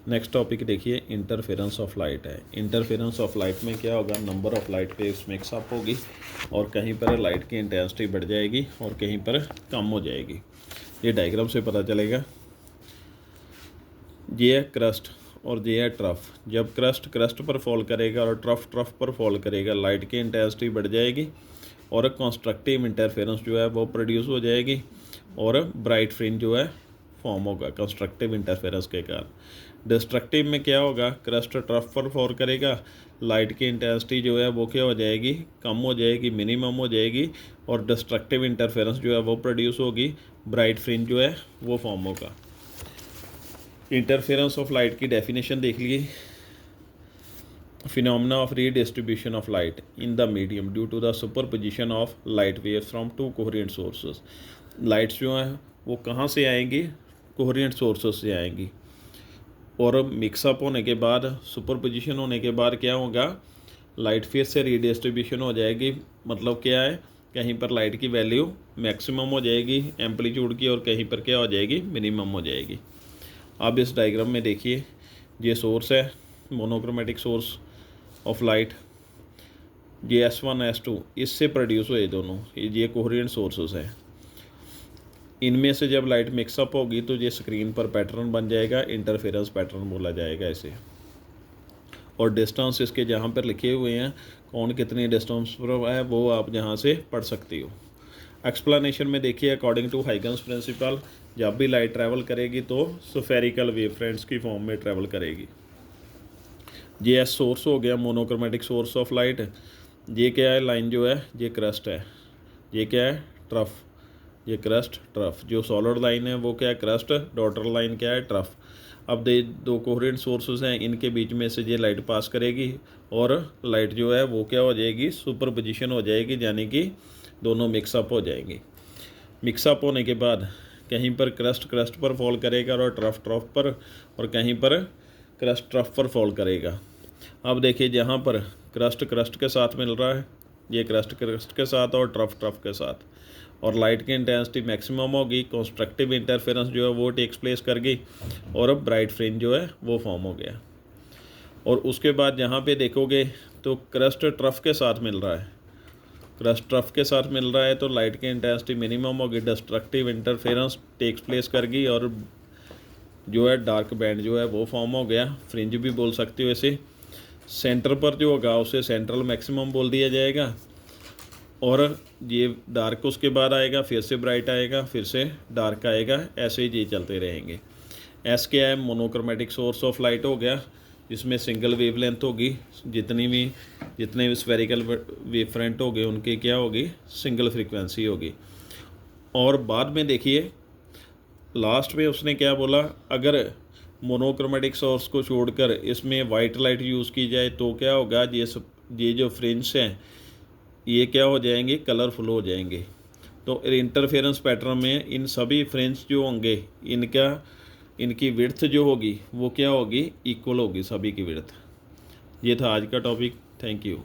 Next topic देखिए, interference of light है। Interference of light में क्या होगा, number of light waves mix up होगी और कहीं पर लाइट की इंटेंसिटी बढ़ जाएगी और कहीं पर कम हो जाएगी। ये डायग्राम से पता चलेगा। ये है क्रस्ट और ये है ट्रफ। जब क्रस्ट क्रस्ट पर फॉल करेगा और ट्रफ ट्रफ पर फॉल करेगा, लाइट की इंटेंसिटी बढ़ जाएगी और कंस्ट्रक्टिव इंटरफेरेंस जो है वो प्रोड्यूस हो जाएगी और ब्राइट फ्रिंज जो है फॉर्म होगा कंस्ट्रक्टिव इंटरफेरेंस के कारण। डिस्ट्रक्टिव में क्या होगा, क्रस्ट ट्रफ पर फॉल करेगा, लाइट की इंटेंसिटी जो है वो क्या हो जाएगी, कम हो जाएगी, मिनिमम हो जाएगी और डिस्ट्रक्टिव इंटरफेरेंस जो है वो प्रोड्यूस होगी, ब्राइट फ्रिंज जो है वो फॉर्म होगा। इंटरफेरेंस ऑफ लाइट की डेफिनेशन देख लीजिए। Phenomena of redistribution of light in the medium due to the superposition of light waves from two coherent sources. Lights जो हैं वो कहाँ से आएंगी, कोहेरेंट सोर्सेज से आएंगी और मिक्सअप होने के बाद, सुपरपोजिशन होने के बाद क्या होगा, लाइट फिर से रीडिस्ट्रीब्यूशन हो जाएगी। मतलब क्या है, कहीं पर लाइट की वैल्यू मैक्सिमम हो जाएगी एम्पलीट्यूड की और कहीं पर क्या हो जाएगी, मिनिमम हो जाएगी। अब इस डायग्राम में देखिए, ये सोर्स है मोनोक्रोमेटिक सोर्स ऑफ लाइट, ये S1 S2 इससे प्रोड्यूस हुए दोनों, ये कोहेरेंट सोर्सेस हैं। इनमें से जब लाइट मिक्सअप होगी तो ये स्क्रीन पर पैटर्न बन जाएगा, इंटरफेरेंस पैटर्न बोला जाएगा इसे। और डिस्टेंस इसके जहाँ पर लिखे हुए हैं, कौन कितनी डिस्टेंस पर है वो आप यहाँ से पढ़ सकती हो। एक्सप्लेनेशन में देखिए, अकॉर्डिंग टू हाइगन्स प्रिंसिपल, जब भी लाइट ट्रैवल करेगी तो स्फेरिकल वेवफ्रंट्स की फॉर्म में ट्रैवल करेगी। ये सोर्स हो गया मोनोक्रोमेटिक सोर्स ऑफ लाइट। ये क्या है, लाइन जो है ये क्रस्ट है, ये क्या है, ट्रफ, ये क्रस्ट ट्रफ। जो सॉलिड लाइन है वो क्या है, क्रस्ट, डॉटर लाइन क्या है, ट्रफ। अब दो कोहेरेंट सोर्सेज हैं, इनके बीच में से ये लाइट पास करेगी और लाइट जो है वो क्या हो जाएगी, सुपरपोजिशन हो जाएगी, यानी कि दोनों मिक्सअप हो जाएंगी। मिक्सअप होने के बाद कहीं पर क्रस्ट क्रस्ट पर फॉल करेगा और ट्रफ ट्रफ पर, और कहीं पर क्रस्ट ट्रफ पर फॉल करेगा। अब देखिए, जहाँ पर क्रस्ट क्रस्ट के साथ मिल रहा है, ये क्रस्ट क्रस्ट के साथ और ट्रफ ट्रफ के साथ, और लाइट की इंटेंसिटी मैक्सिमम होगी, कंस्ट्रक्टिव इंटरफेरेंस जो है वो टेक्स प्लेस कर गई और अब ब्राइट फ्रिंज जो है वो फॉर्म हो गया। और उसके बाद यहाँ पे देखोगे तो क्रस्ट ट्रफ के साथ मिल रहा है, क्रस्ट ट्रफ के साथ मिल रहा है तो लाइट की इंटेंसिटी मिनिमम होगी, डिस्ट्रक्टिव इंटरफेरेंस टेक्स प्लेस कर गई और जो है डार्क बैंड जो है वो फॉर्म हो गया, फ्रिंज भी बोल सकते हो इसे। सेंटर पर जो होगा उसे सेंट्रल मैक्सिमम बोल दिया जाएगा और ये डार्क उसके बाद आएगा, फिर से ब्राइट आएगा, फिर से डार्क आएगा, ऐसे ही ये चलते रहेंगे। एस क्या है, मोनोक्रोमेटिक सोर्स ऑफ लाइट हो गया, इसमें सिंगल वेवलेंथ होगी, जितने भी स्फेरिकल वेवफ्रंट हो गए उनकी क्या होगी, सिंगल फ्रीक्वेंसी होगी। और बाद में देखिए लास्ट में उसने क्या बोला, अगर मोनोक्रोमेटिक सोर्स को छोड़कर इसमें वाइट लाइट यूज़ की जाए तो क्या होगा, ये जो फ्रिंज हैं ये क्या हो जाएंगे, कलरफुल हो जाएंगे। तो इंटरफेरेंस पैटर्न में इन सभी फ्रिंज जो होंगे इनकी विड्थ जो होगी वो क्या होगी, इक्वल होगी सभी की विड्थ। ये था आज का टॉपिक। Thank you.